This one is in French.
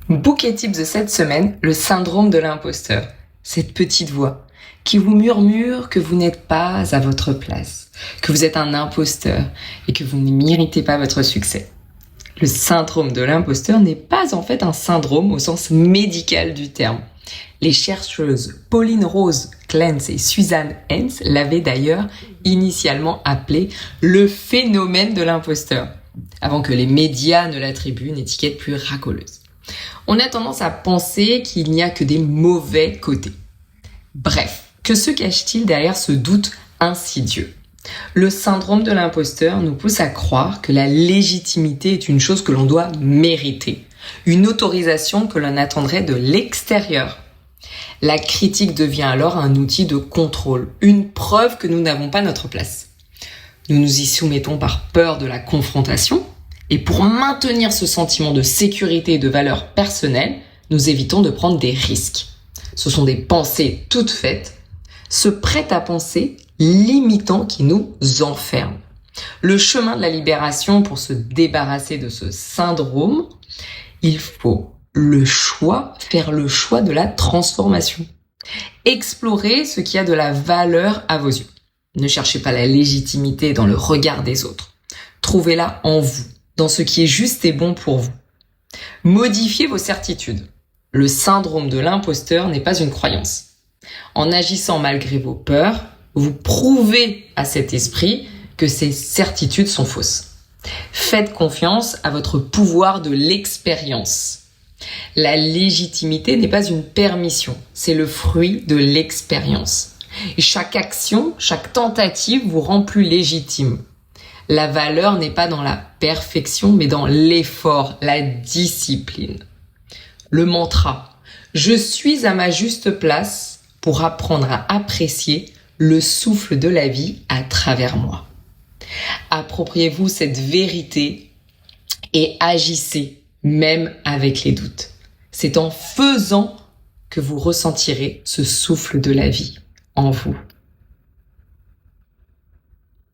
Bouquet type de cette semaine, le syndrome de l'imposteur. Cette petite voix qui vous murmure que vous n'êtes pas à votre place, que vous êtes un imposteur et que vous ne méritez pas votre succès. Le syndrome de l'imposteur n'est pas en fait un syndrome au sens médical du terme. Les chercheuses Pauline Rose Clance et Suzanne Hens l'avaient d'ailleurs initialement appelé le phénomène de l'imposteur, avant que les médias ne l'attribuent une étiquette plus racoleuse. On a tendance à penser qu'il n'y a que des mauvais côtés. Bref, que se cache-t-il derrière ce doute insidieux ? Le syndrome de l'imposteur nous pousse à croire que la légitimité est une chose que l'on doit mériter, une autorisation que l'on attendrait de l'extérieur. La critique devient alors un outil de contrôle, une preuve que nous n'avons pas notre place. Nous nous y soumettons par peur de la confrontation, et pour maintenir ce sentiment de sécurité et de valeur personnelle, nous évitons de prendre des risques. Ce sont des pensées toutes faites, ce prêt-à-penser limitant qui nous enferme. Le chemin de la libération pour se débarrasser de ce syndrome, il faut faire le choix de la transformation. Explorer ce qui a de la valeur à vos yeux. Ne cherchez pas la légitimité dans le regard des autres. Trouvez-la en vous, dans ce qui est juste et bon pour vous. Modifiez vos certitudes. Le syndrome de l'imposteur n'est pas une croyance. En agissant malgré vos peurs, vous prouvez à cet esprit que ces certitudes sont fausses. Faites confiance à votre pouvoir de l'expérience. La légitimité n'est pas une permission, c'est le fruit de l'expérience. Et chaque action, chaque tentative vous rend plus légitime. La valeur n'est pas dans la perfection, mais dans l'effort, la discipline. Le mantra « Je suis à ma juste place pour apprendre à apprécier le souffle de la vie à travers moi ». Appropriez-vous cette vérité et agissez même avec les doutes. C'est en faisant que vous ressentirez ce souffle de la vie en vous.